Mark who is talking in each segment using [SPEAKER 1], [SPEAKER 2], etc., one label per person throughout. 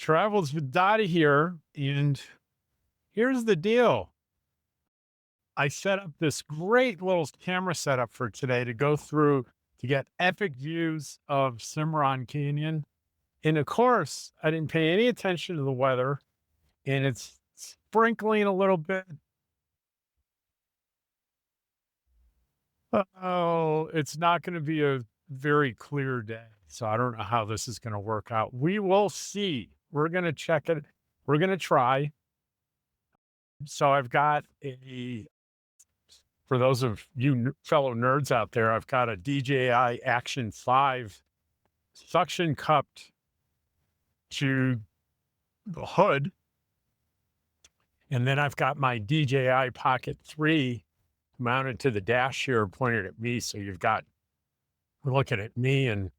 [SPEAKER 1] Travels with Dottie here, and here's the deal. I set up this great little camera setup for today to go through to get epic views of Cimarron Canyon. And of course, I didn't pay any attention to the weather, and it's sprinkling a little bit. Oh, it's not going to be a very clear day. So I don't know how this is going to work out. We will see. We're going to check it. We're going to try. So I've got for those of you fellow nerds out there, I've got a DJI Action 5 suction cupped to the hood. And then I've got my DJI Pocket 3 mounted to the dash here, pointed at me. So we're looking at me, and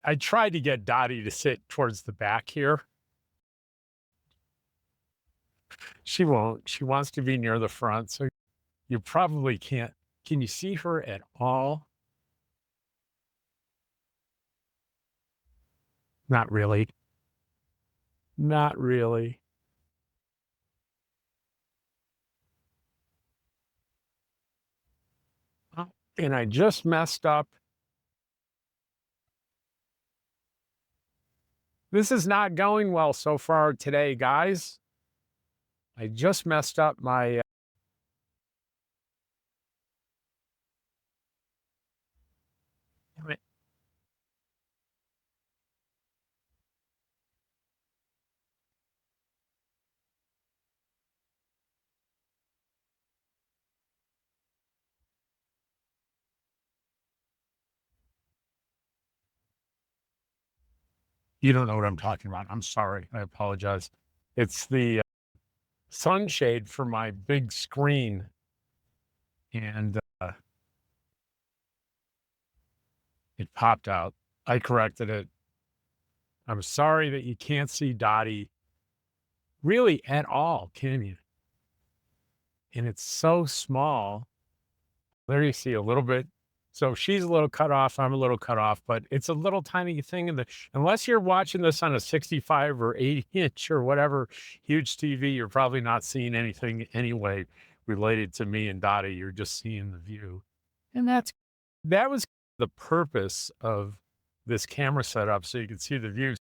[SPEAKER 1] I tried to get Dottie to sit towards the back here. She won't. She wants to be near the front. So you probably can't. Can you see her at all? Not really. Not really. Oh, and I just messed up. This is not going well so far today, guys. I just messed up my damn it. You don't know what I'm talking about. I'm sorry. I apologize. It's the sunshade for my big screen, and it popped out. I corrected it. I'm sorry that you can't see Dottie really at all, can you? And it's so small. There you see a little bit. So she's a little cut off. I'm a little cut off, but it's a little tiny thing in the, unless you're watching this on a 65 or 80-inch or whatever huge TV, you're probably not seeing anything anyway related to me and Dottie. You're just seeing the view. And that was the purpose of this camera setup, so you can see the views.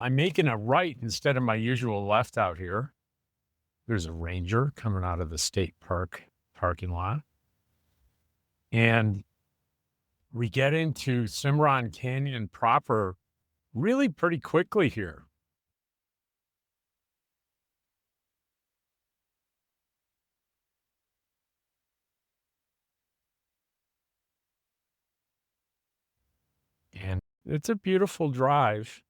[SPEAKER 1] I'm making a right instead of my usual left out here. There's a ranger coming out of the state park parking lot. And we get into Cimarron Canyon proper really pretty quickly here. And it's a beautiful drive.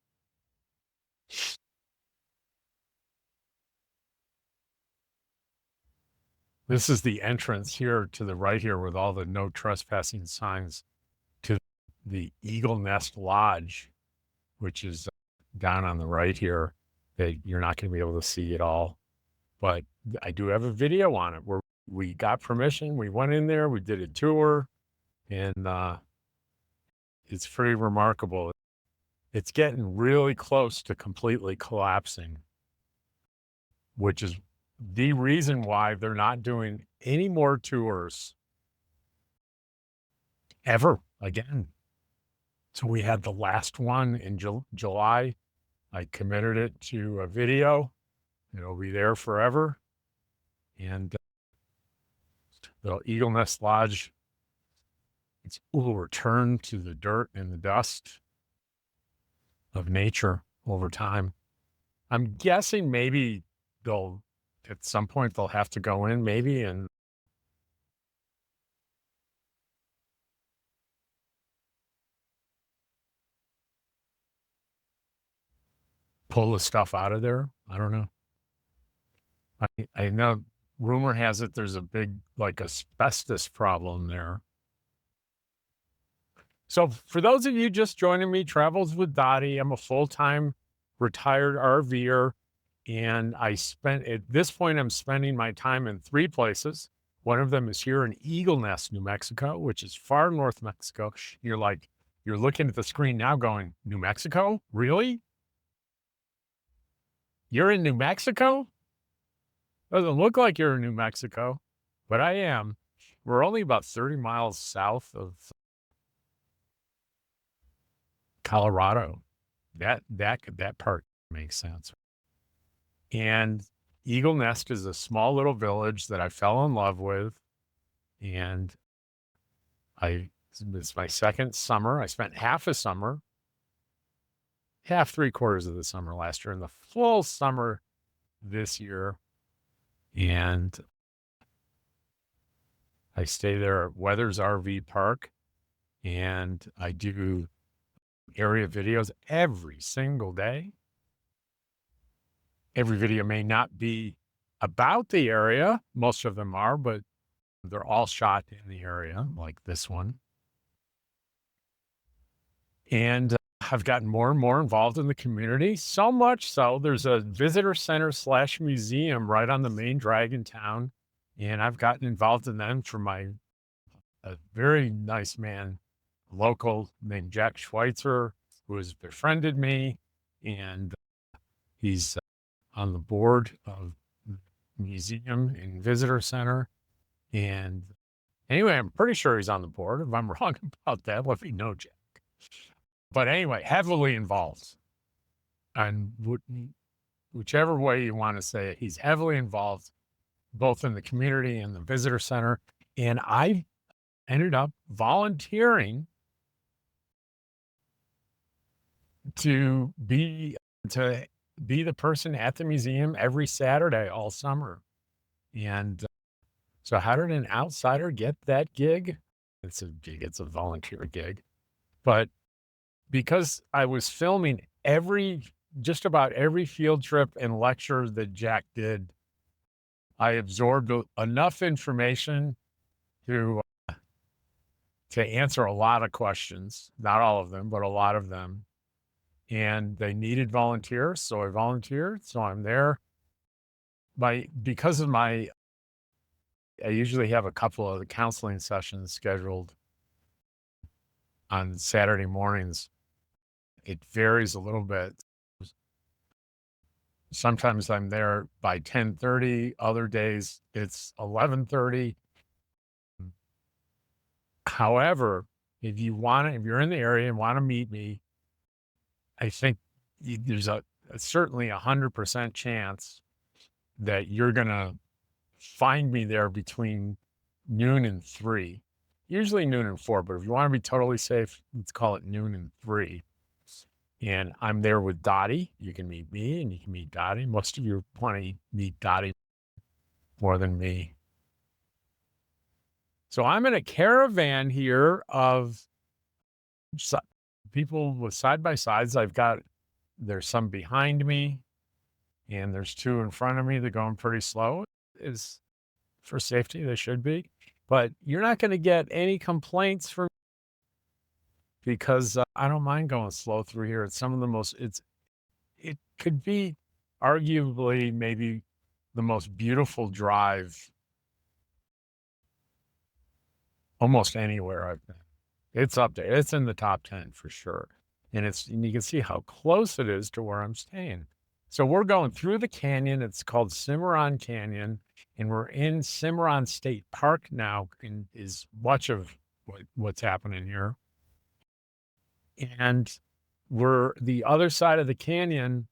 [SPEAKER 1] This is the entrance here to the right here with all the no trespassing signs to the Eagle Nest Lodge, which is down on the right here that you're not going to be able to see at all. But I do have a video on it where we got permission. We went in there, we did a tour, and it's pretty remarkable. It's getting really close to completely collapsing, which is the reason why they're not doing any more tours ever again. So we had the last one in July. I committed it to a video. It'll be there forever. And the Eagle Nest Lodge, it will return to the dirt and the dust of nature over time. I'm guessing maybe at some point they'll have to go in maybe and pull the stuff out of there. I don't know. I know rumor has it there's a big like asbestos problem there. So for those of you just joining me, Travels with Dottie, I'm a full-time retired RVer, and at this point, I'm spending my time in 3 places. One of them is here in Eagle Nest, New Mexico, which is far north Mexico. You're looking at the screen now going, New Mexico? Really? You're in New Mexico? Doesn't look like you're in New Mexico, but I am. We're only about 30 miles south of Colorado. That part makes sense. And Eagle Nest is a small little village that I fell in love with, and it's my second summer. I spent half a summer, half 3/4 of the summer last year, and the full summer this year. And I stay there at Weathers RV Park, and I do area videos every single day. Every video may not be about the area. Most of them are, but they're all shot in the area, like this one. And I've gotten more and more involved in the community, so much so there's a visitor center slash museum right on the main drag in town. And I've gotten involved in them for a very nice man, local named Jack Schweitzer, who has befriended me. And he's on the board of the museum and visitor center. And anyway, I'm pretty sure he's on the board. If I'm wrong about that, let me know, Jack. But anyway, heavily involved. And whichever way you want to say it, he's heavily involved both in the community and the visitor center. And I ended up volunteering to be the person at the museum every Saturday all summer. And so how did an outsider get that gig? It's a gig, it's a volunteer gig. But because I was filming just about every field trip and lecture that Jack did, I absorbed enough information to answer a lot of questions, not all of them, but a lot of them. And they needed volunteers, so I volunteered. So I'm there. Because of I usually have a couple of counseling sessions scheduled on Saturday mornings. It varies a little bit. Sometimes I'm there by 10:30. Other days it's 11:30. However, if you're in the area and want to meet me, I think there's certainly 100% chance that you're going to find me there between noon and 3, usually noon and 4. But if you want to be totally safe, let's call it noon and 3. And I'm there with Dottie. You can meet me and you can meet Dottie. Most of you want to meet Dottie more than me. So I'm in a caravan here of people with side-by-sides. There's some behind me, and there's 2 in front of me. They're going pretty slow. Is for safety, they should be. But you're not going to get any complaints from because I don't mind going slow through here. It's some of the most, it could be arguably maybe the most beautiful drive almost anywhere I've been. It's up there. It's in the top 10 for sure. And you can see how close it is to where I'm staying. So we're going through the canyon. It's called Cimarron Canyon, and we're in Cimarron State Park now, and is much of what's happening here. And we're the other side of the canyon.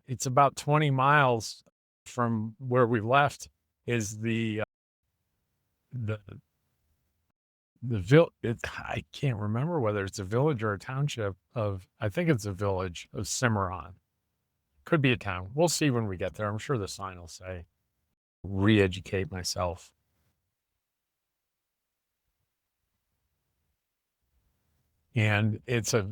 [SPEAKER 1] It's about 20 miles from where we left is I can't remember whether it's a village or a township I think it's a village of Cimarron. Could be a town. We'll see when we get there. I'm sure the sign will say, re-educate myself. And it's a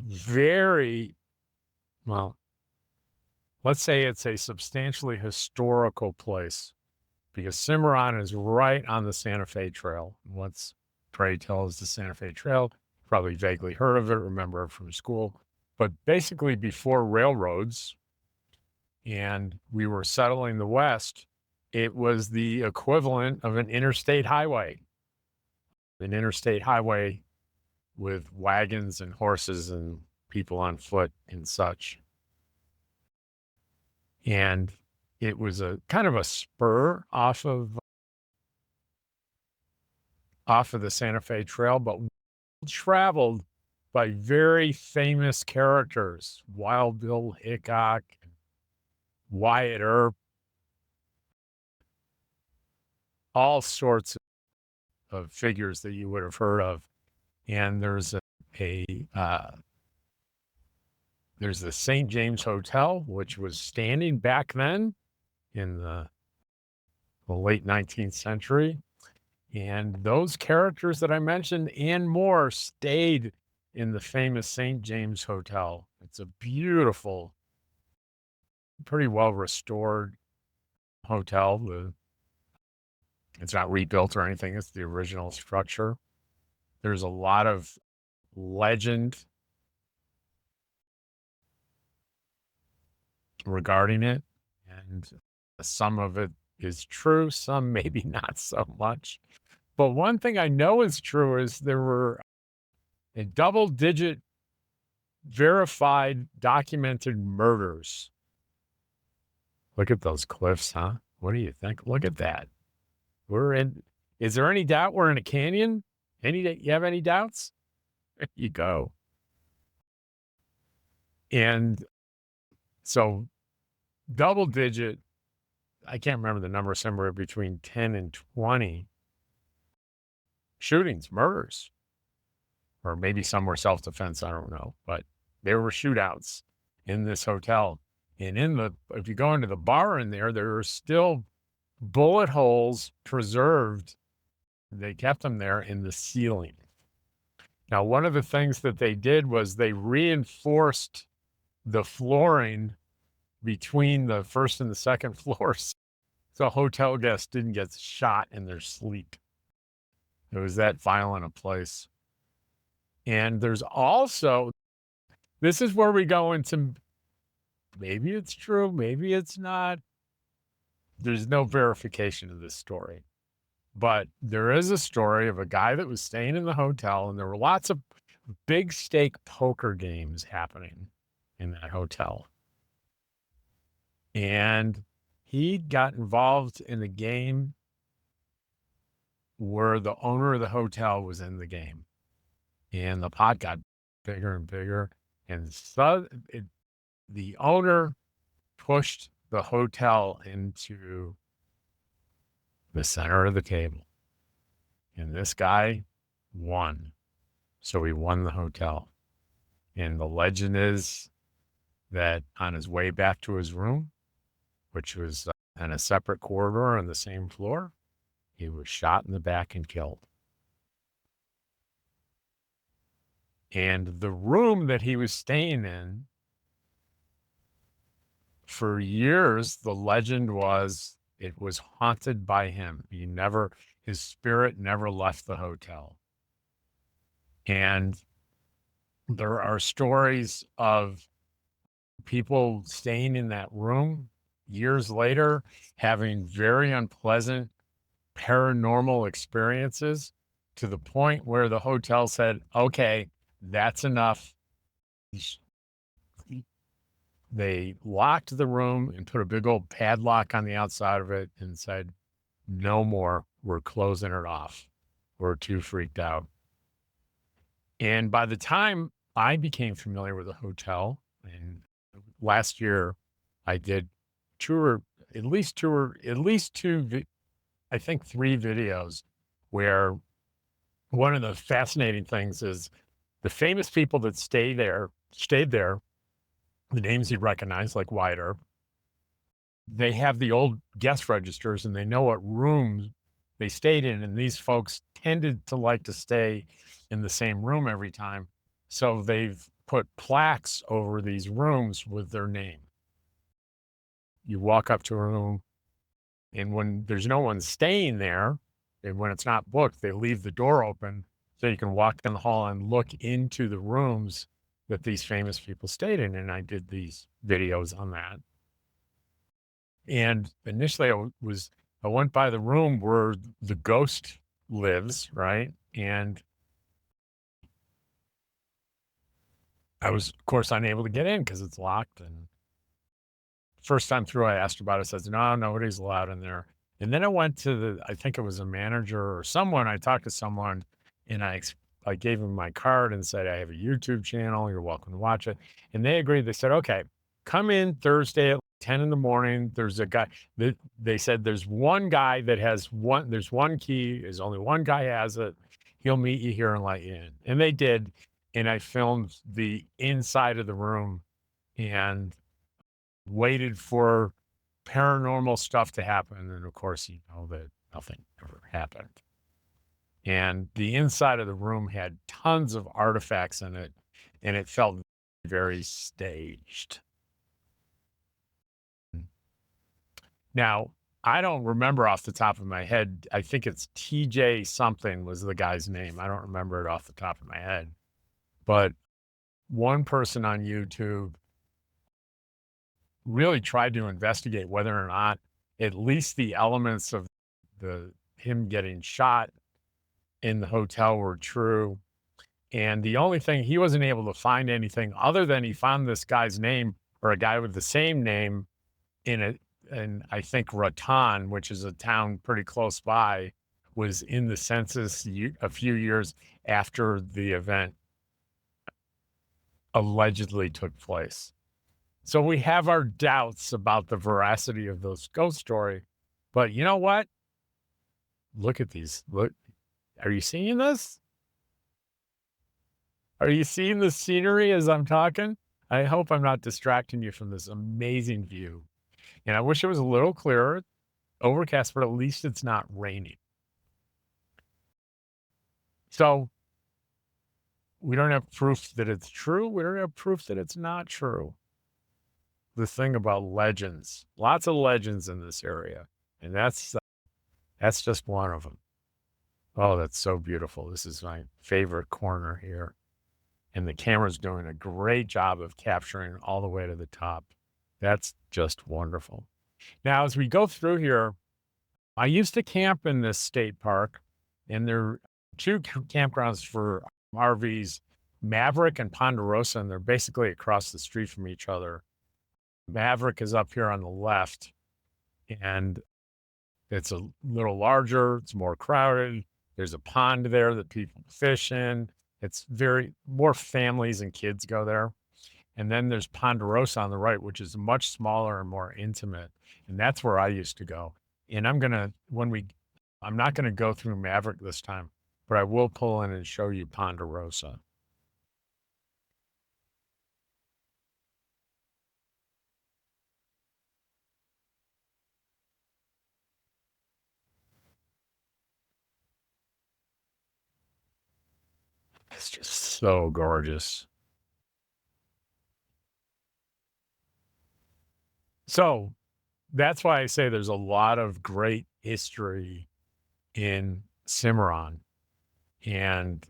[SPEAKER 1] let's say it's a substantially historical place because Cimarron is right on the Santa Fe Trail. What's pray tell is the Santa Fe Trail? Probably vaguely heard of it, remember it from school. But basically before railroads and we were settling the West, it was the equivalent of an interstate highway. An interstate highway with wagons and horses and people on foot and such. And It was a kind of a spur off of the Santa Fe Trail, but traveled by very famous characters, Wild Bill Hickok, Wyatt Earp, all sorts of figures that you would have heard of. And a there's the St. James Hotel, which was standing back then in the late 19th century. And those characters that I mentioned and more stayed in the famous St. James Hotel. It's a beautiful, pretty well restored hotel. It's not rebuilt or anything, it's the original structure. There's a lot of legend regarding it, and some of it is true, some maybe not so much. But one thing I know is true is there were a double-digit verified documented murders. Look at those cliffs, huh? What do you think? Look at that. Is there any doubt we're in a canyon? You have any doubts? There you go. And so double digit, I can't remember the number, somewhere between 10 and 20 shootings, murders, or maybe some were self-defense. I don't know, but there were shootouts in this hotel. And if you go into the bar in there are still bullet holes preserved. They kept them there in the ceiling. Now, one of the things that they did was they reinforced the flooring between the first and the second floors so hotel guests didn't get shot in their sleep. It was that violent a place. And there's also, this is where we go into, maybe it's true, maybe it's not. There's no verification of this story. But there is a story of a guy that was staying in the hotel, and there were lots of big stake poker games happening in that hotel. And he got involved in a game where the owner of the hotel was in the game. And the pot got bigger and bigger. And so the owner pushed the hotel into the center of the table. And this guy won. So he won the hotel. And the legend is that on his way back to his room, which was in a separate corridor on the same floor, he was shot in the back and killed. And the room that he was staying in, for years, the legend was it was haunted by him. His spirit never left the hotel. And there are stories of people staying in that room years later, having very unpleasant paranormal experiences to the point where the hotel said, okay, that's enough. They locked the room and put a big old padlock on the outside of it and said, no more, we're closing it off. We're too freaked out. And by the time I became familiar with the hotel, and last year I did at least two, I think 3 videos where one of the fascinating things is the famous people that stayed there, the names you'd recognize, like Wyatt Earp, they have the old guest registers and they know what rooms they stayed in. And these folks tended to like to stay in the same room every time. So they've put plaques over these rooms with their name. You walk up to a room, and when there's no one staying there, and when it's not booked, they leave the door open so you can walk down the hall and look into the rooms that these famous people stayed in. And I did these videos on that. And initially I went by the room where the ghost lives, right? And I was, of course, unable to get in because it's locked. And first time through, I asked about it, says, "No, nobody's allowed in there." And then I went to I think it was a manager or someone, I talked to someone, and I gave him my card and said, "I have a YouTube channel, you're welcome to watch it." And they agreed, they said, "Okay, come in Thursday at 10 in the morning, there's a guy," they said, "There's one guy that has there's one key, there's only one guy has it, he'll meet you here and let you in." And they did, and I filmed the inside of the room and waited for paranormal stuff to happen, and of course, you know that nothing ever happened. And the inside of the room had tons of artifacts in it, and it felt very staged. Now, I don't remember off the top of my head. I think it's TJ something was the guy's name. I don't remember it off the top of my head. But one person on YouTube really tried to investigate whether or not at least the elements of him getting shot in the hotel were true. And the only thing, he wasn't able to find anything other than he found this guy's name, or a guy with the same name, in it. And I think Raton, which is a town pretty close by, was in the census a few years after the event allegedly took place. So we have our doubts about the veracity of those ghost story, but you know what? Look at these. Look, are you seeing this? Are you seeing the scenery as I'm talking? I hope I'm not distracting you from this amazing view. And I wish it was a little clearer, overcast, but at least it's not raining. So we don't have proof that it's true. We don't have proof that it's not true. The thing about legends, lots of legends in this area, and that's just one of them. Oh, that's so beautiful. This is my favorite corner here. And the camera's doing a great job of capturing all the way to the top. That's just wonderful. Now, as we go through here, I used to camp in this state park, and there are two campgrounds for RVs, Maverick and Ponderosa, and they're basically across the street from each other. Maverick is up here on the left, and it's a little larger, it's more crowded. There's a pond there that people fish in. It's more families and kids go there. And then there's Ponderosa on the right, which is much smaller and more intimate. And that's where I used to go. And I'm not going to go through Maverick this time, but I will pull in and show you Ponderosa. It's just so gorgeous. So that's why I say there's a lot of great history in Cimarron. And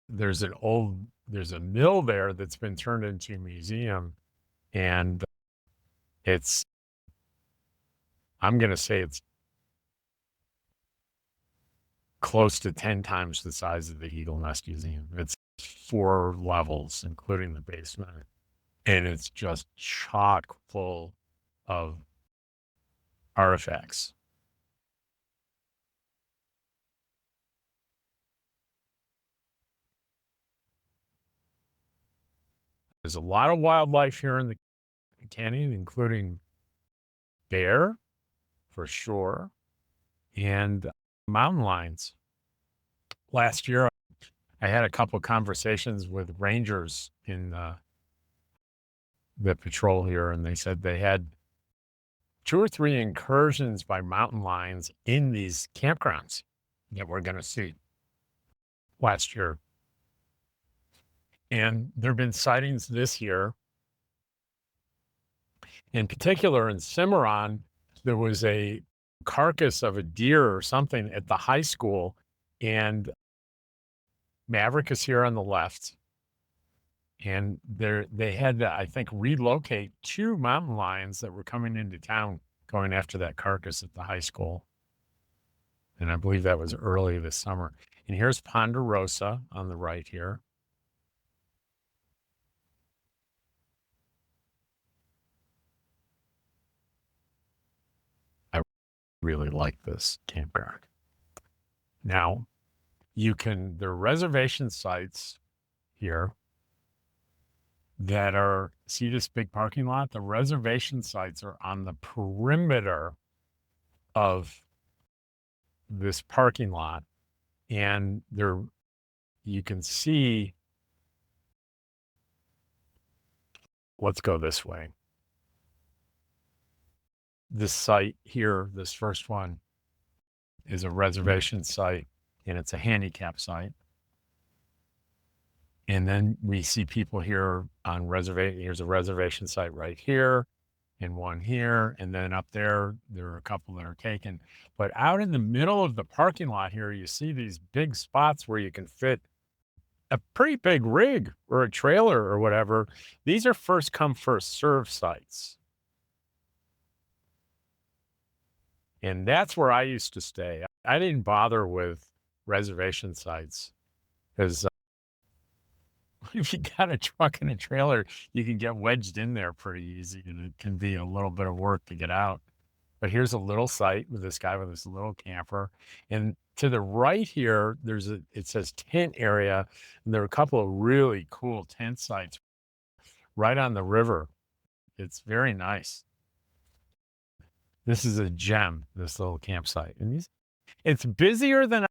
[SPEAKER 1] there's a mill there that's been turned into a museum. And I'm going to say it's close to 10 times the size of the Eagle Nest Museum. It's 4 levels, including the basement. And it's just chock full of artifacts. There's a lot of wildlife here in the canyon, including bear, for sure, and mountain lions. Last year, I had a couple of conversations with rangers in the patrol here, and they said they had 2 or 3 incursions by mountain lions in these campgrounds that we're going to see last year. And there have been sightings this year. In particular, in Cimarron, there was a carcass of a deer or something at the high school, and Maverick is here on the left. And they had to, I think, relocate 2 mountain lions that were coming into town going after that carcass at the high school. And I believe that was early this summer. And here's Ponderosa on the right here. really like this campground. Now, there are reservation sites here that are, see this big parking lot? The reservation sites are on the perimeter of this parking lot. And you can see, let's go this way. This site here, this first one, is a reservation site, and it's a handicap site. And then we see people here on reservation. Here's a reservation site right here and one here. And then up there are a couple that are taken. But out in the middle of the parking lot here, you see these big spots where you can fit a pretty big rig or a trailer or whatever. These are first come, first serve sites. And that's where I used to stay. I didn't bother with reservation sites because if you got a truck and a trailer, you can get wedged in there pretty easy, and it can be a little bit of work to get out. But here's a little site with this guy with this little camper. And to the right here, it says tent area, and there are a couple of really cool tent sites right on the river. It's very nice. This is a gem, this little campsite. And it's busier than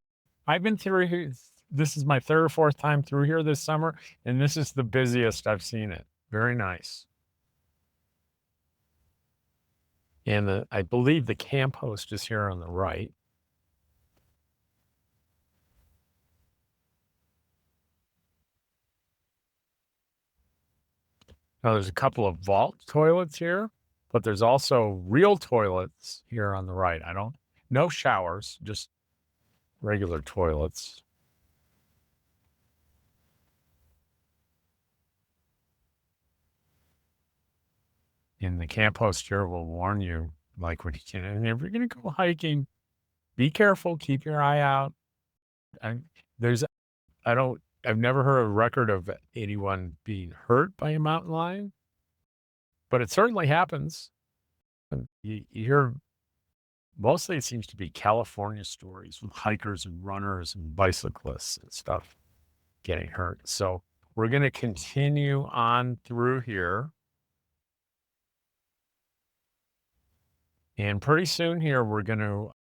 [SPEAKER 1] I've been through here. This is my third or fourth time through here this summer, and this is the busiest I've seen it. Very nice. And I believe the camp host is here on the right. Now, there's a couple of vault toilets here, but there's also real toilets here on the right. No showers, just regular toilets. And the camp host here will warn you, like when you can, and if you're going to go hiking, be careful, keep your eye out. I've never heard a record of anyone being hurt by a mountain lion, but it certainly happens. And you hear, mostly it seems to be California stories with hikers and runners and bicyclists and stuff getting hurt. So we're going to continue on through here. And pretty soon here, we're going to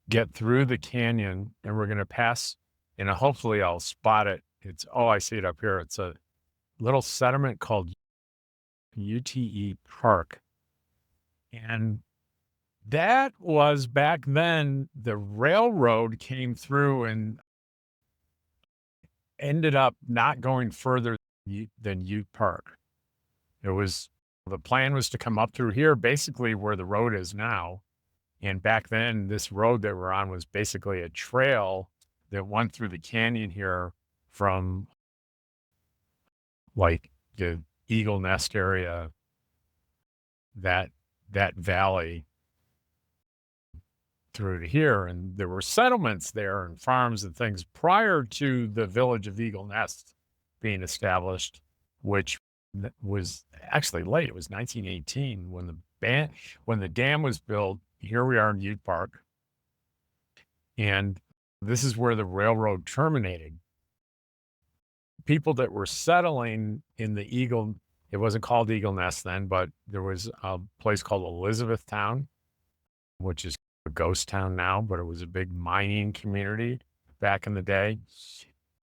[SPEAKER 1] get through the canyon, and we're going to pass, and hopefully I'll spot it. I see it up here. It's a little settlement called Ute Park. And that was back then, the railroad came through and ended up not going further than Ute Park. The plan was to come up through here, basically where the road is now. And back then, this road that we're on was basically a trail that went through the canyon here from like the Eagle Nest area, that valley through to here. And there were settlements there and farms and things prior to the village of Eagle Nest being established, which was actually late. It was 1918 when the dam was built. Here we are in Ute Park. And this is where the railroad terminated. People that were settling in the it wasn't called Eagle Nest then, but there was a place called Elizabethtown, which is a ghost town now, but it was a big mining community back in the day.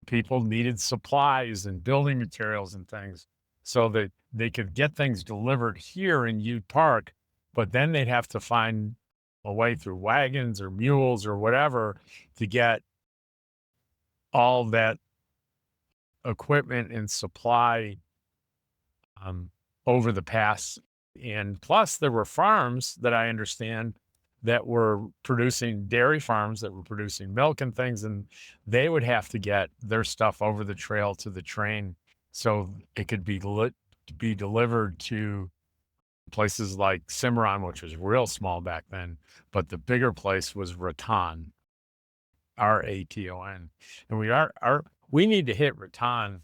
[SPEAKER 1] People needed supplies and building materials and things so that they could get things delivered here in Ute Park, but then they'd have to find a way through wagons or mules or whatever to get all that equipment and supply over the pass. And plus there were farms that I understand that were producing, dairy farms that were producing milk and things, and they would have to get their stuff over the trail to the train so it could be delivered to places like Cimarron, which was real small back then, but the bigger place was Raton, Raton. And we need to hit Raton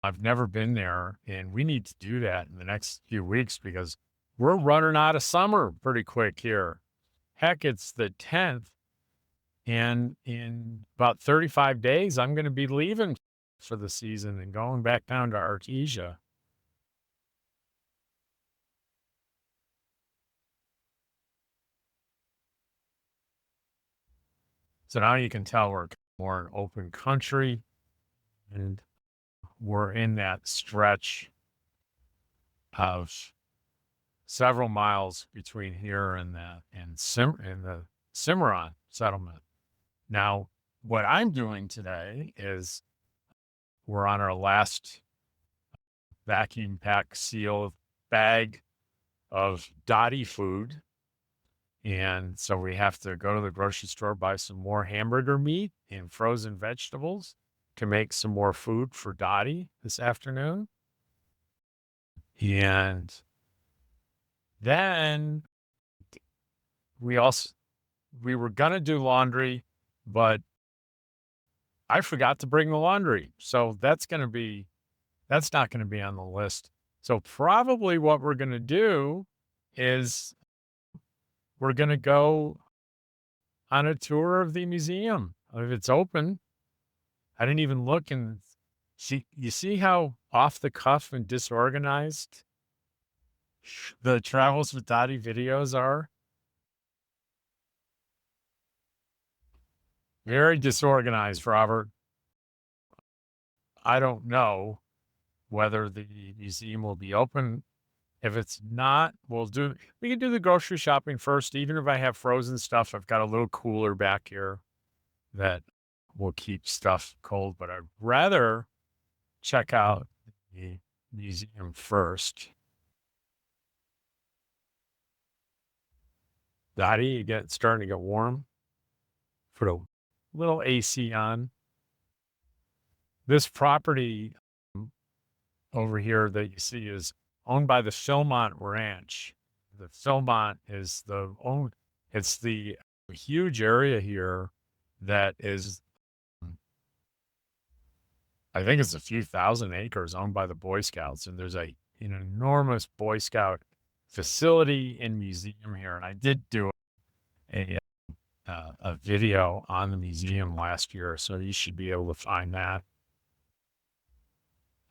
[SPEAKER 1] I've never been there, and we need to do that in the next few weeks because we're running out of summer pretty quick here. Heck, it's the 10th, and in about 35 days, I'm going to be leaving for the season and going back down to Artesia. So now you can tell we're more an open country, and we're in that stretch of several miles between here and the Cimarron settlement. Now, what I'm doing today is we're on our last vacuum pack seal bag of Dottie food. And so we have to go to the grocery store, buy some more hamburger meat and frozen vegetables to make some more food for Dottie this afternoon. And then we also we were gonna do laundry, but I forgot to bring the laundry. So that's not gonna be on the list. So probably what we're gonna do is we're gonna go on a tour of the museum if it's open. I didn't even look and see. You see how off the cuff and disorganized the Travels with Dottie videos are? Very disorganized, Robert. I don't know whether the museum will be open. If it's not, we can do the grocery shopping first. Even if I have frozen stuff, I've got a little cooler back here that will keep stuff cold, but I'd rather check out the museum first. Dottie, starting to get warm. Put a little AC on. This property over here that you see is owned by the Philmont Ranch. The Philmont is it's the huge area here that is, I think it's a few thousand acres owned by the Boy Scouts. And there's an enormous Boy Scout facility and museum here. And I did do a, a video on the museum last year, so you should be able to find that.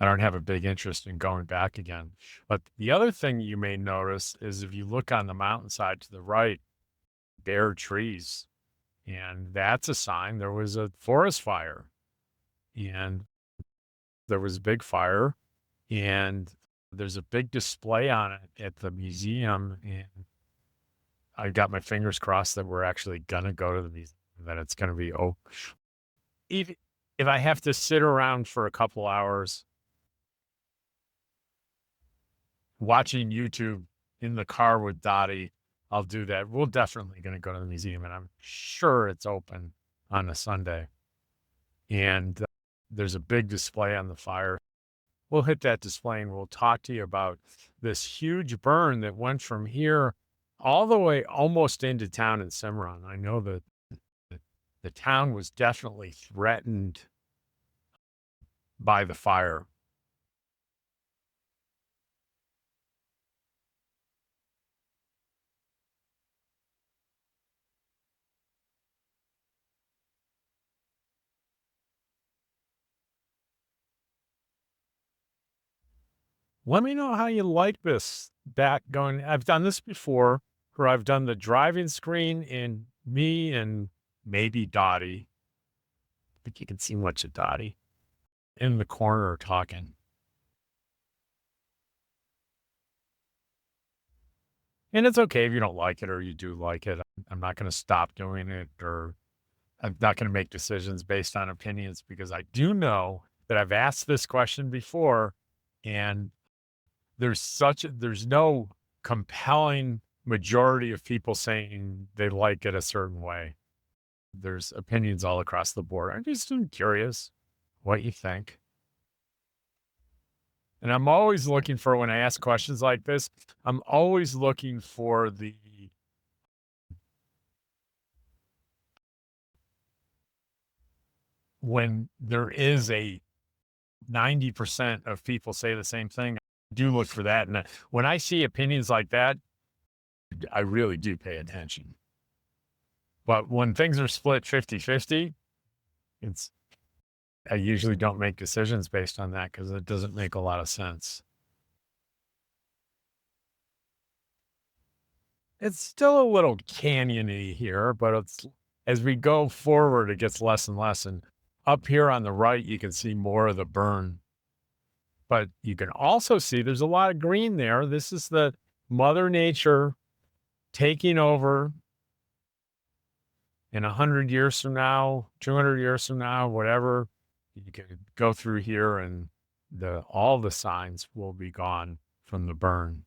[SPEAKER 1] I don't have a big interest in going back again. But the other thing you may notice is if you look on the mountainside to the right, bare trees. And that's a sign there was a forest fire. And there was a big fire. And there's a big display on it at the museum. And I got my fingers crossed that we're actually going to go to the museum, that it's going to be open. If I have to sit around for a couple hours watching YouTube in the car with Dottie, I'll do that. We're definitely going to go to the museum, and I'm sure it's open on a Sunday. And there's a big display on the fire. We'll hit that display and we'll talk to you about this huge burn that went from here all the way almost into town in Cimarron. I know that the town was definitely threatened by the fire. Let me know how you like this back going. I've done this before where I've done the driving screen in me and maybe Dottie, but you can see much of Dottie in the corner talking. And it's okay if you don't like it or you do like it. I'm not going to stop doing it, or I'm not going to make decisions based on opinions, because I do know that I've asked this question before and there's no compelling majority of people saying they like it a certain way. There's opinions all across the board. I'm just curious what you think. And I'm always looking for, when I ask questions like this, I'm always looking for when there is a 90% of people say the same thing. Do look for that. And when I see opinions like that, I really do pay attention. But when things are split 50-50, it's I usually don't make decisions based on that because it doesn't make a lot of sense. It's still a little canyony here, but it's as we go forward, it gets less and less. And up here on the right, you can see more of the burn. But you can also see there's a lot of green there. This is the Mother Nature taking over in 100 years from now, 200 years from now, whatever. You can go through here and all the signs will be gone from the burn.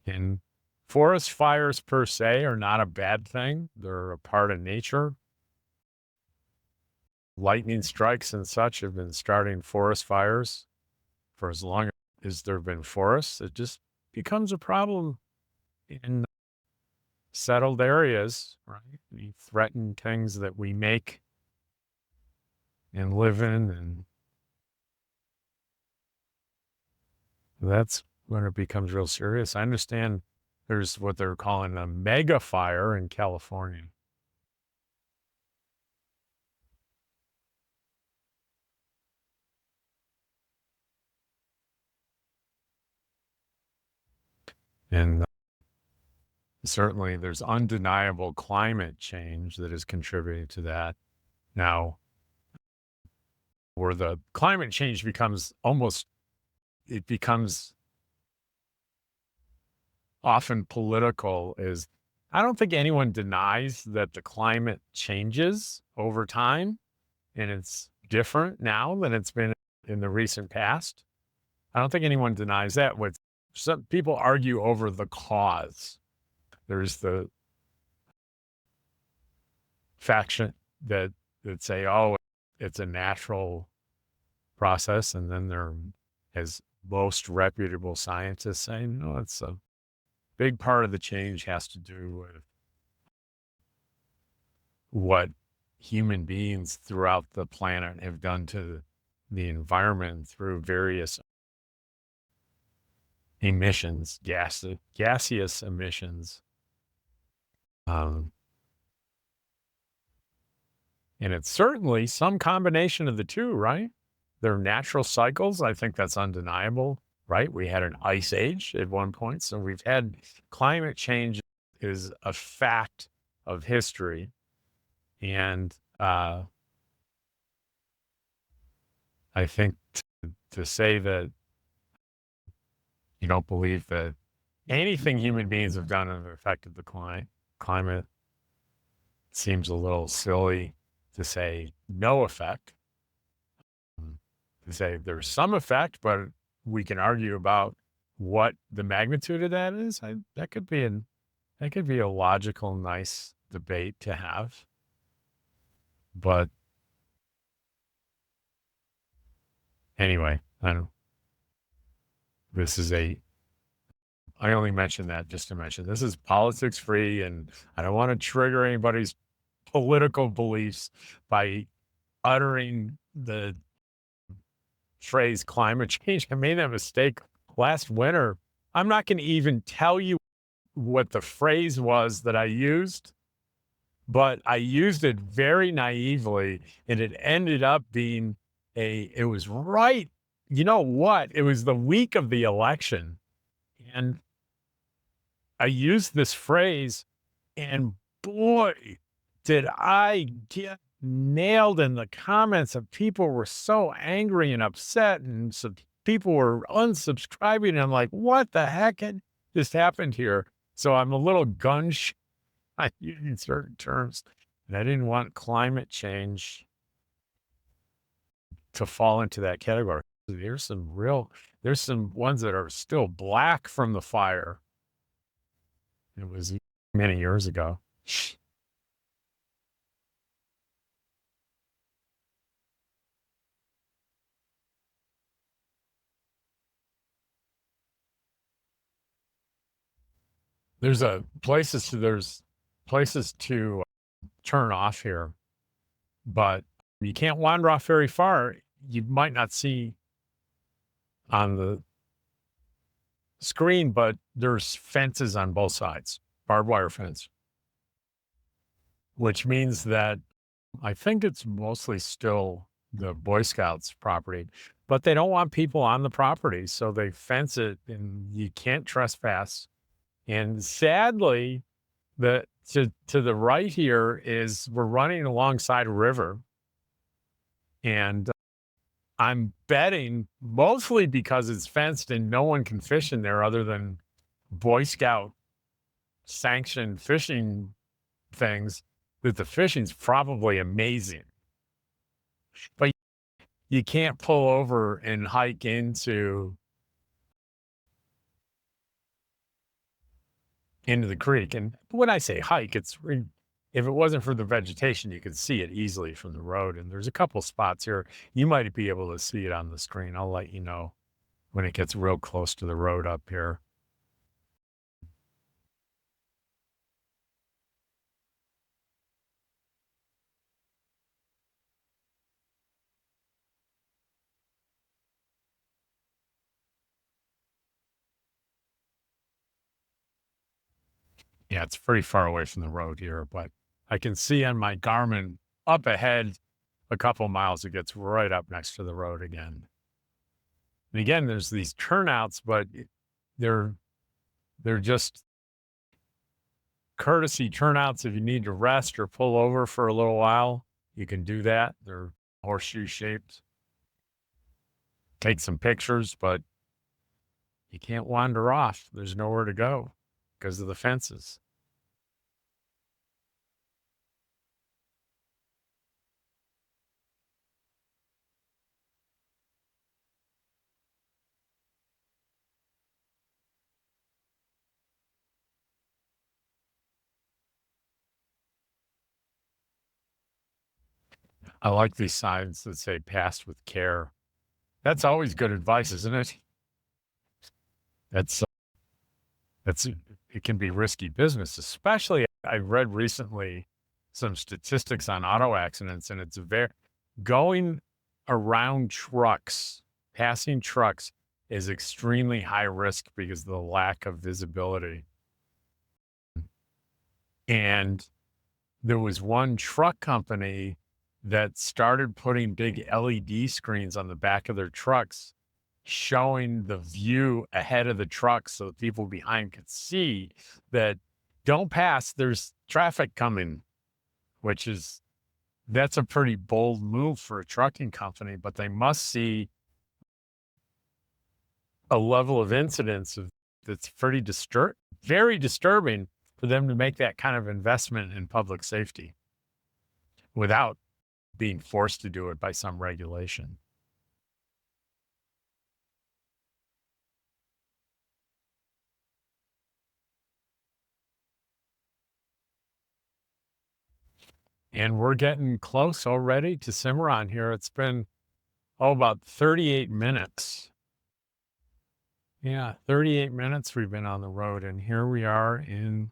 [SPEAKER 1] And forest fires per se are not a bad thing. They're a part of nature. Lightning strikes and such have been starting forest fires for as long as there have been forests. It just becomes a problem in settled areas, right? We threaten things that we make and live in, and that's when it becomes real serious. I understand there's what they're calling a mega fire in California. And certainly there's undeniable climate change that is contributing to that. Now, where the climate change becomes it becomes often political is I don't think anyone denies that the climate changes over time and it's different now than it's been in the recent past. I don't think anyone denies that. What some people argue over the cause. There's the faction that say, oh, it's a natural process. And then there, as most reputable scientists say, no, it's a big part of the change has to do with what human beings throughout the planet have done to the environment through various emissions, gaseous emissions. Um, and it's certainly some combination of the two, right? They're natural cycles. I think that's undeniable, right? We had an ice age at one point. So we've had climate change is a fact of history. And I think to say that you don't believe that anything human beings have done have affected the climate seems a little silly to say no effect. To say there's some effect, but we can argue about what the magnitude of that is. That could be a logical, nice debate to have. But anyway, I don't. This is I only mention that just to mention this is politics free, and I don't want to trigger anybody's political beliefs by uttering the phrase climate change. I made that mistake last winter. I'm not going to even tell you what the phrase was that I used, but I used it very naively, and it ended up being it was right. You know what? It was the week of the election, and I used this phrase, and boy, did I get nailed in the comments of people were so angry and upset, and so people were unsubscribing. And I'm like, what the heck had just happened here? So I'm a little gun shy using certain terms, and I didn't want climate change to fall into that category. There's some ones that are still black from the fire. It was many years ago. there's places to turn off here, but you can't wander off very far. You might not see on the screen, but there's fences on both sides, barbed wire fence, which means that I think it's mostly still the Boy Scouts property, but they don't want people on the property, so they fence it and you can't trespass. And sadly, the to the right here is we're running alongside a river, and I'm betting mostly because it's fenced and no one can fish in there other than Boy Scout sanctioned fishing things, that the fishing's probably amazing. But you can't pull over and hike into the creek. And when I say hike, if it wasn't for the vegetation, you could see it easily from the road. And there's a couple spots here. You might be able to see it on the screen. I'll let you know when it gets real close to the road up here. Yeah, it's pretty far away from the road here, but I can see on my Garmin up ahead a couple miles, it gets right up next to the road again. And again, there's these turnouts, but they're they're just courtesy turnouts. If you need to rest or pull over for a little while, you can do that. They're horseshoe shaped. Take some pictures, but you can't wander off. There's nowhere to go because of the fences. I like these signs that say "Passed with care." That's always good advice, isn't it? That's that's it can be risky business, especially I read recently some statistics on auto accidents, and it's very going around trucks, passing trucks is extremely high risk because of the lack of visibility. And there was one truck company that started putting big LED screens on the back of their trucks, showing the view ahead of the truck so that people behind could see that don't pass, there's traffic coming, which is that's a pretty bold move for a trucking company, but they must see a level of incidence that's very disturbing for them to make that kind of investment in public safety without being forced to do it by some regulation. And we're getting close already to Cimarron here. It's been, about 38 minutes. Yeah, 38 minutes we've been on the road, and here we are in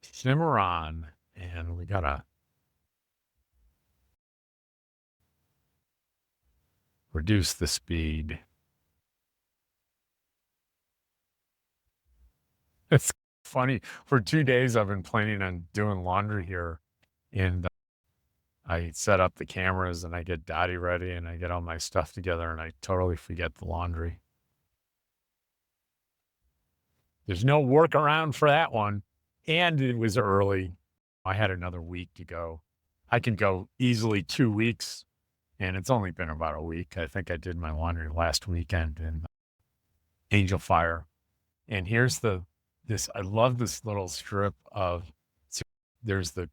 [SPEAKER 1] Cimarron, and we gotta reduce the speed. It's funny. For 2 days, I've been planning on doing laundry here, and I set up the cameras and I get Dottie ready and I get all my stuff together and I totally forget the laundry. There's no workaround for that one. And it was early. I had another week to go. I can go easily 2 weeks, and it's only been about a week. I think I did my laundry last weekend in Angel Fire. And here's I love this little strip of, so there's a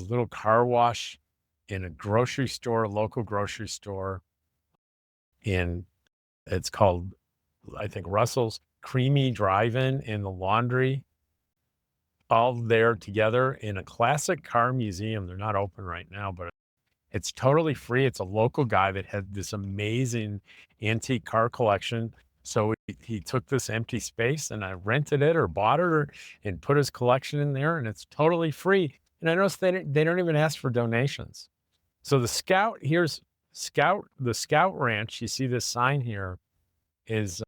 [SPEAKER 1] little car wash in a grocery store, local grocery store, and it's called, I think, Russell's Creamy Drive-In, and the laundry, all there together in a classic car museum. They're not open right now, but it's totally free. It's a local guy that had this amazing antique car collection. So He took this empty space and I rented it or bought it or, and put his collection in there and it's totally free. And I noticed they don't even ask for donations. So the Scout Ranch. You see this sign here is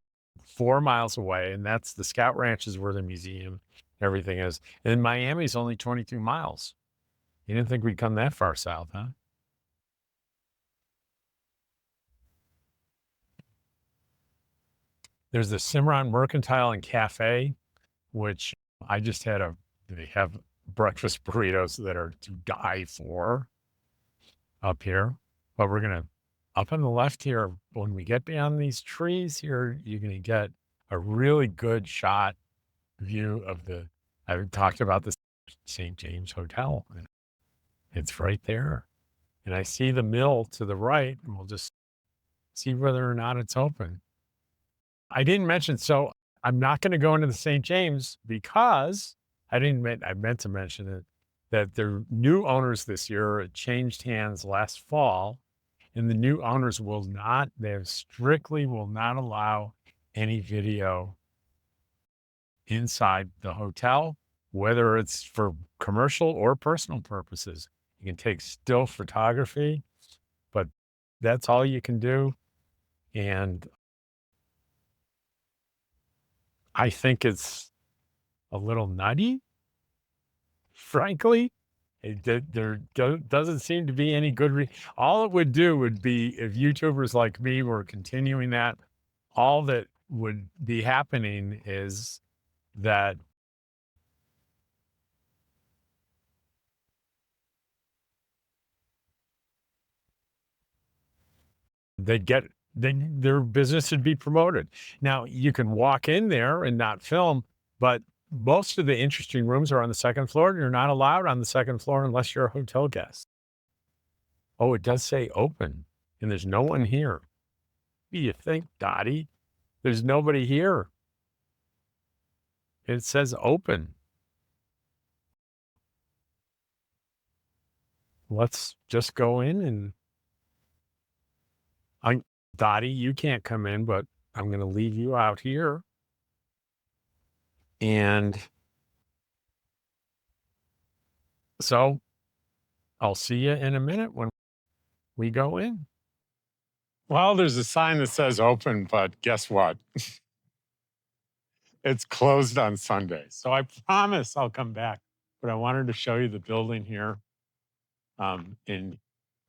[SPEAKER 1] 4 miles away, and that's the Scout Ranch is where the museum, everything is. And Miami's only 22 miles. You didn't think we'd come that far south, huh? There's the Cimarron Mercantile and Cafe, which I just had they have breakfast burritos that are to die for up here. But we're going to, up on the left here, when we get beyond these trees here, you're going to get a really good shot view of I talked about the St. James Hotel. And it's right there. And I see the mill to the right, and we'll just see whether or not it's open. I didn't mention, so I'm not going to go into the St. James because I meant to mention it, that their new owners this year, it changed hands last fall, and the new owners they strictly will not allow any video inside the hotel, whether it's for commercial or personal purposes. You can take still photography, but that's all you can do. And I think it's a little nutty, frankly. Doesn't seem to be any good. All it would do would be if YouTubers like me were continuing that, all that would be happening is that they'd get their business would be promoted. Now you can walk in there and not film, but most of the interesting rooms are on the second floor, and you're not allowed on the second floor unless you're a hotel guest. Oh, it does say open, and there's no one here. What do you think, Dottie? There's nobody here. It says open. Let's just go in and Dottie, you can't come in, but I'm going to leave you out here. And so I'll see you in a minute when we go in. Well, there's a sign that says open, but guess what? It's closed on Sunday. So I promise I'll come back. But I wanted to show you the building here.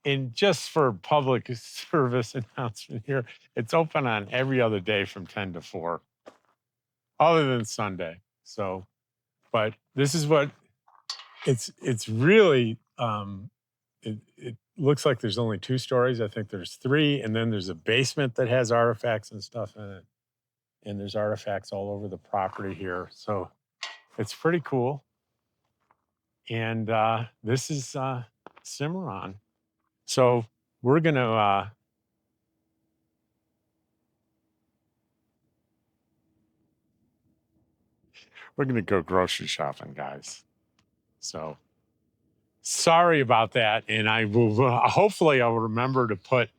[SPEAKER 1] In just for public service announcement here, it's open on every other day from 10 to 4, other than Sunday. So, but this is what it's really, it looks like there's only 2 stories. I think there's 3, and then there's a basement that has artifacts and stuff in it. And there's artifacts all over the property here. So it's pretty cool. And this is Cimarron. So we're going to go grocery shopping, guys. So sorry about that. And I will, hopefully I'll remember to put,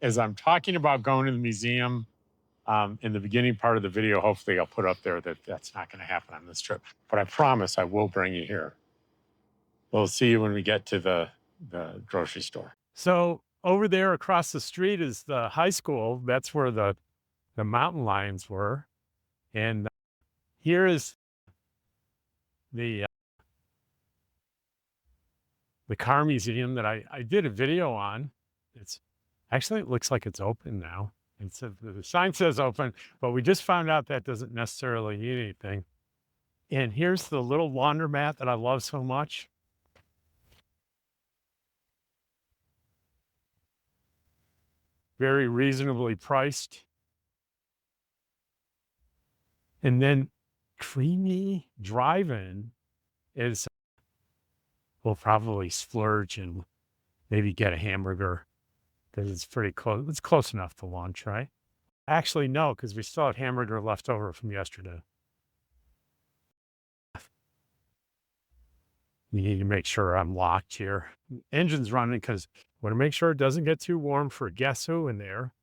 [SPEAKER 1] as I'm talking about going to the museum, in the beginning part of the video, hopefully I'll put up there that that's not going to happen on this trip. But I promise I will bring you here. We'll see you when we get to the grocery store. So over there across the street is the high school. That's where the mountain lions were. And here is the car museum that I did a video on. It's actually, it looks like it's open now. The sign says open, but we just found out that doesn't necessarily mean anything. And here's the little laundromat that I love so much. Very reasonably priced. And then Creamy Drive-In is, we'll probably splurge and maybe get a hamburger because it's pretty close. It's close enough to lunch, right? Actually, no, because we still had hamburger left over from yesterday. We need to make sure I'm locked here. Engine's running because I want to make sure it doesn't get too warm for guess who in there.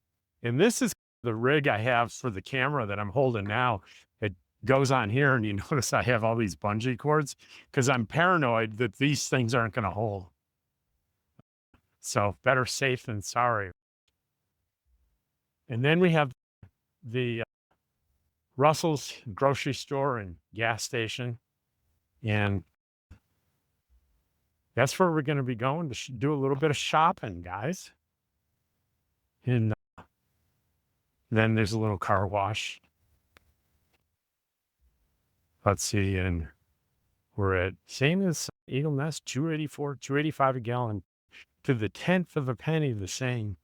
[SPEAKER 1] And this is the rig I have for the camera that I'm holding now, it goes on here, and you notice I have all these bungee cords because I'm paranoid that these things aren't going to hold. So better safe than sorry. And then we have the Russell's grocery store and gas station. And that's where we're going to be going to do a little bit of shopping, guys. And then there's a little car wash. Let's see. And we're at same as Eagle Nest, 284, 285 a gallon, to the 10th of a penny the same.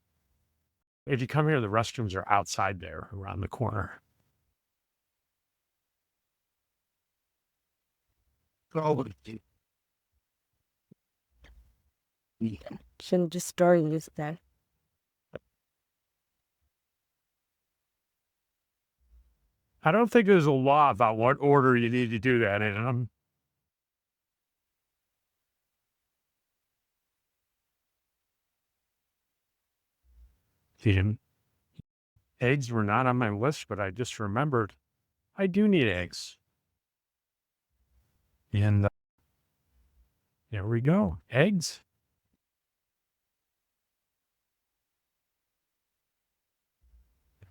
[SPEAKER 1] If you come here, the restrooms are outside there around the corner. Oh,
[SPEAKER 2] Shouldn't just store use there.
[SPEAKER 1] I don't think there's a law about what order you need to do that in. Eggs were not on my list, but I just remembered I do need eggs. And there we go. Eggs.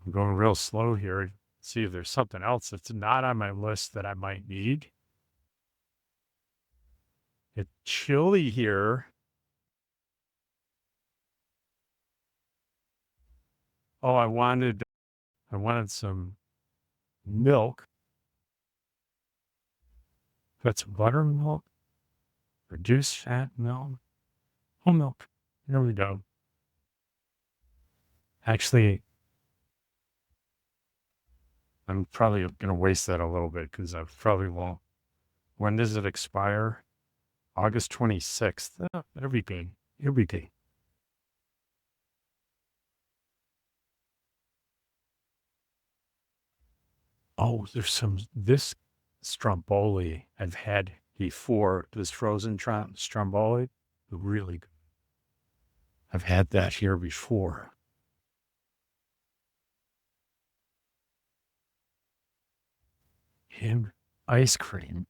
[SPEAKER 1] I'm going real slow here. See if there's something else that's not on my list that I might need. It's chilly here. Oh, I wanted some milk. That's buttermilk, reduced fat milk, whole milk. There we go. Actually, I'm probably going to waste that a little bit because I probably won't. When does it expire? August 26th. Oh, that'll be good. It'll be good. Oh, there's this stromboli I've had before. This frozen stromboli, really good. I've had that here before. And ice cream.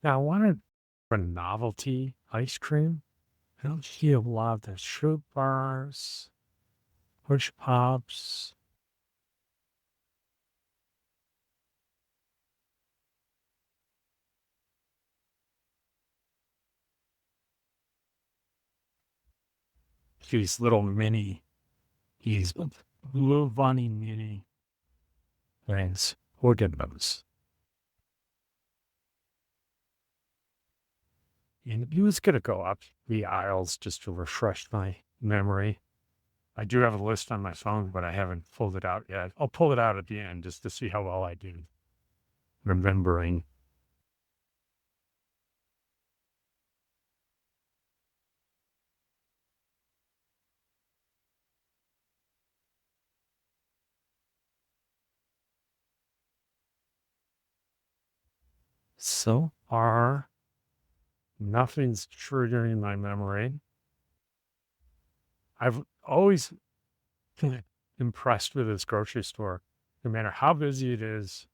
[SPEAKER 1] Now, I wanted a novelty ice cream. I don't see a lot of the fruit bars, push pops. These little little funny mini things. We'll get those. And he was going to go up the aisles just to refresh my memory. I do have a list on my phone, but I haven't pulled it out yet. I'll pull it out at the end just to see how well I do remembering. So far, nothing's triggering my memory. I've always been impressed with this grocery store. No matter how busy it is,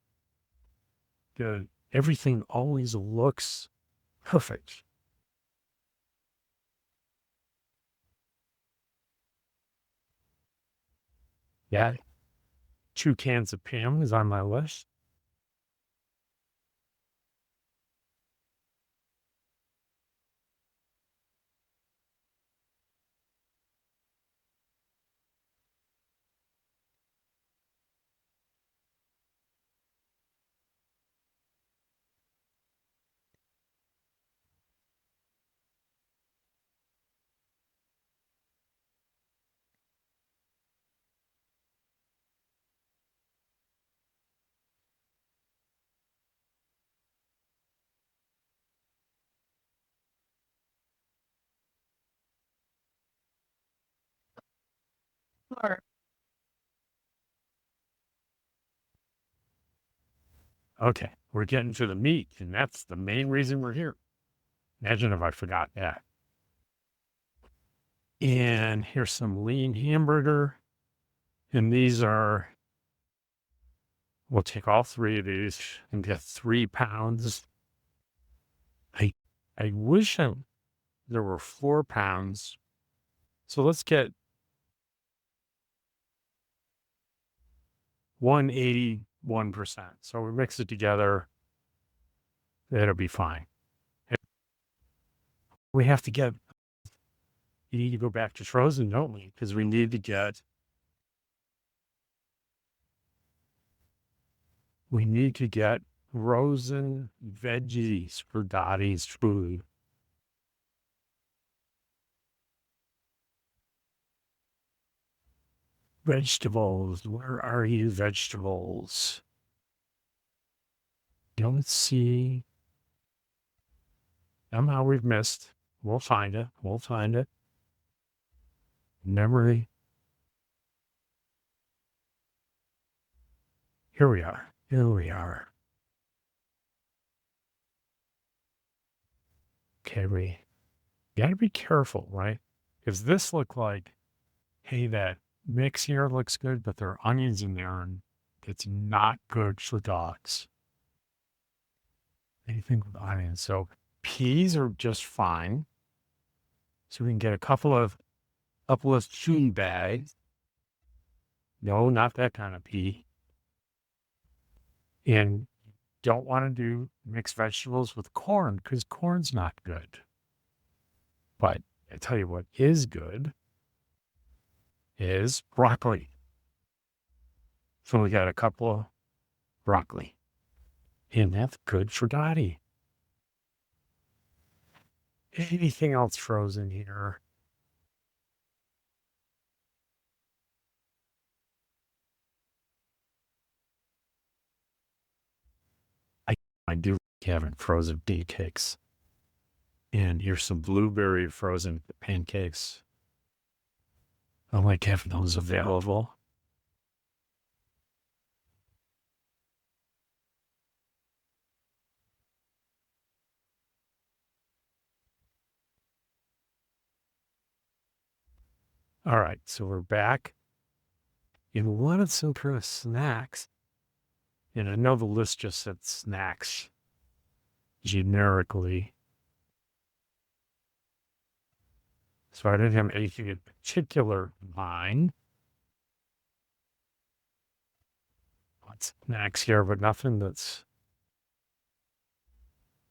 [SPEAKER 1] everything always looks perfect. Yeah, 2 cans of Pam is on my list. Sure. Okay, we're getting to the meat, and that's the main reason we're here. Imagine if I forgot that. And here's some lean hamburger. And these are, we'll take all three of these and get 3 pounds. I I wish there were 4 pounds. So let's get 181%. So we mix it together. It'll be fine. We have to get, you need to go back to frozen, don't we? Because we need to get, frozen veggies for Dottie's food. Vegetables. Where are you, vegetables? Don't see. Somehow we've missed. We'll find it. We'll find it. Memory. Here we are. Here we are. Okay, we got to be careful, right? Because this looked like, hey, that mix here looks good, but there are onions in there, and it's not good for dogs. Anything with onions. So peas are just fine. So we can get a couple of tune bags. No, not that kind of pea. And don't want to do mixed vegetables with corn because corn's not good. But I tell you what is good is broccoli. So we got a couple of broccoli. And that's good for Dottie. Anything else frozen here? I do having frozen bee cakes. And here's some blueberry frozen pancakes. I like having those available. All right, so we're back. And we wanted some kind of snacks. And I know the list just said snacks generically. So I didn't have anything in particular in mind. Lots of snacks here, but nothing that's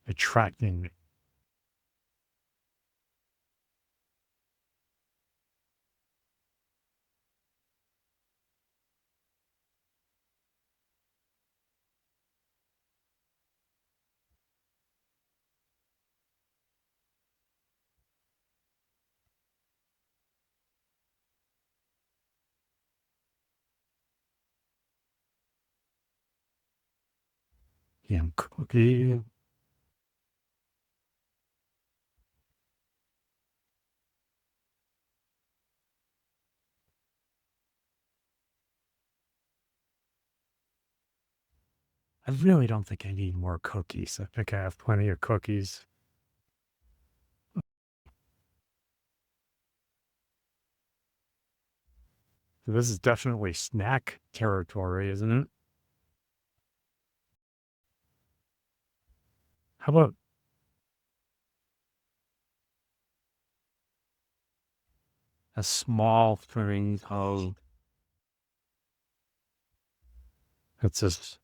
[SPEAKER 1] attracting me. Ham cookie. I really don't think I need more cookies. I think I have plenty of cookies. So this is definitely snack territory, isn't it? How about a small thing of, it's just,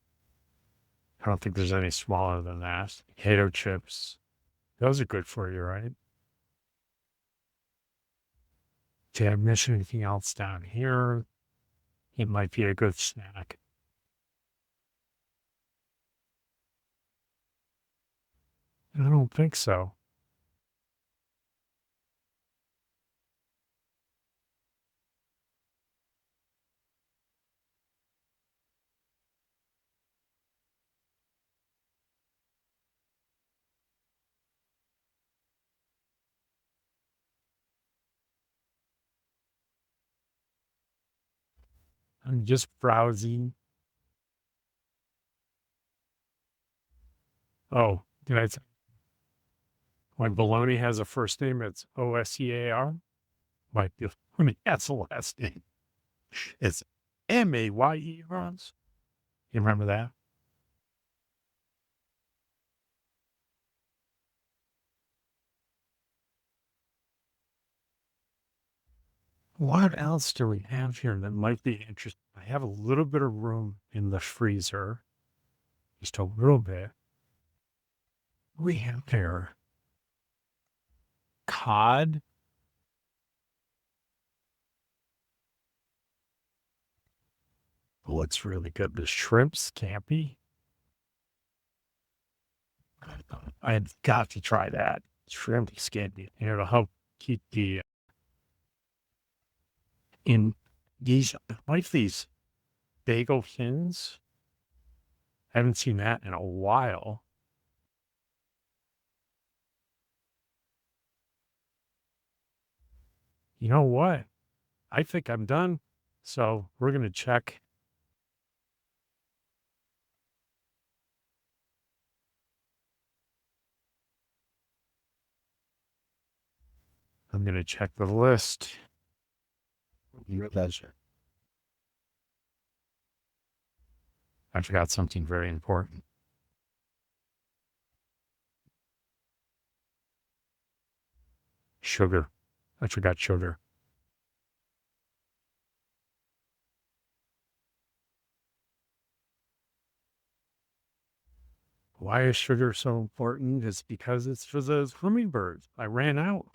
[SPEAKER 1] I don't think there's any smaller than that. Potato chips. Those are good for you, right? Did I miss anything else down here? It might be a good snack. I don't think so. I'm just browsing. Oh, did I say when bologna has a first name, it's Osear? Might be when he has a last name. It's Maye runs. You remember that? What else do we have here that might be interesting? I have a little bit of room in the freezer, just a little bit. We have here cod. Looks really good. The shrimp scampi. I've got to try that. Shrimp scampi. And it'll help keep the in these like these bagel fins. I haven't seen that in a while. You know what? I think I'm done. So we're gonna check. I'm gonna check the list. Your pleasure. I forgot something very important. Sugar. I forgot sugar. Why is sugar so important? It's because it's for the hummingbirds. I ran out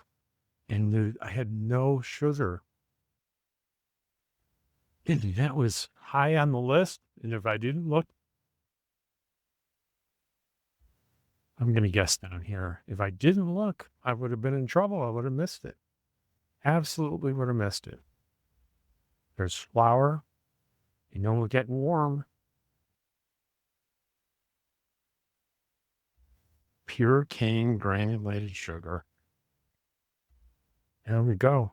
[SPEAKER 1] and I had no sugar. And that was high on the list. And if I didn't look, I'm going to guess down here. If I didn't look, I would have been in trouble. I would have missed it. Absolutely would have missed it. There's flour. You know, we're getting warm. Pure cane granulated sugar. There we go.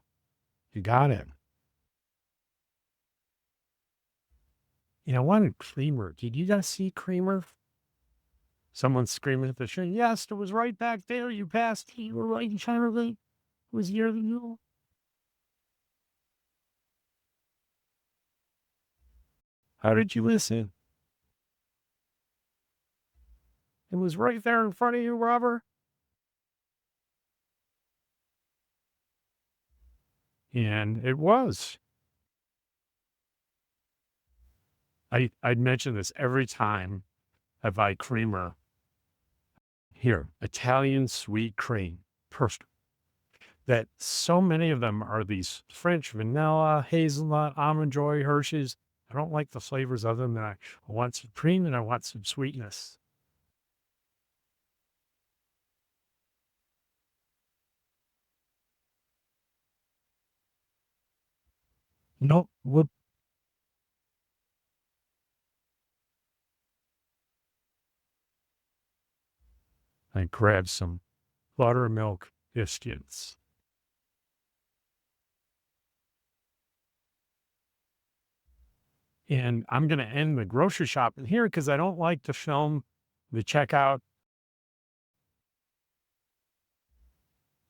[SPEAKER 1] You got it. You know, I wanted creamer. Did you guys see creamer? Someone screaming at the show. Yes, it was right back there. You passed. You were right in China. It was years ago. How did you listen? It was right there in front of you, Robert. And it was. I'd mention this every time I buy creamer. Here, Italian sweet cream. Perfect. That so many of them are these French vanilla, hazelnut, almond joy, Hershey's. I don't like the flavors of them. I want some cream and I want some sweetness. Nope. Whoop. I grabbed some buttermilk biscuits. And I'm going to end the grocery shopping here because I don't like to film the checkout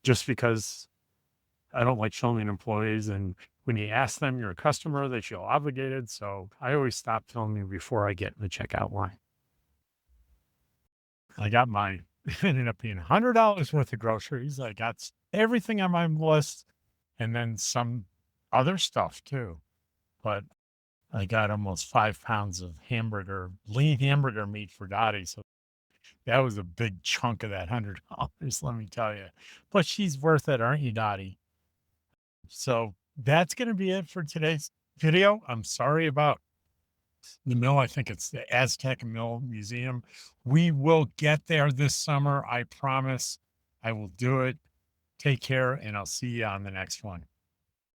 [SPEAKER 1] just because I don't like filming employees. And when you ask them you're a customer, they feel obligated. So I always stop filming before I get in the checkout line. I got mine. It ended up being $100 worth of groceries. I got everything on my list and then some other stuff too. But I got almost 5 pounds of lean hamburger meat for Dottie. So that was a big chunk of that $100, let me tell you. But she's worth it, aren't you, Dottie? So that's going to be it for today's video. I'm sorry about the mill. I think it's the Aztec Mill Museum. We will get there this summer. I promise I will do it. Take care, and I'll see you on the next one.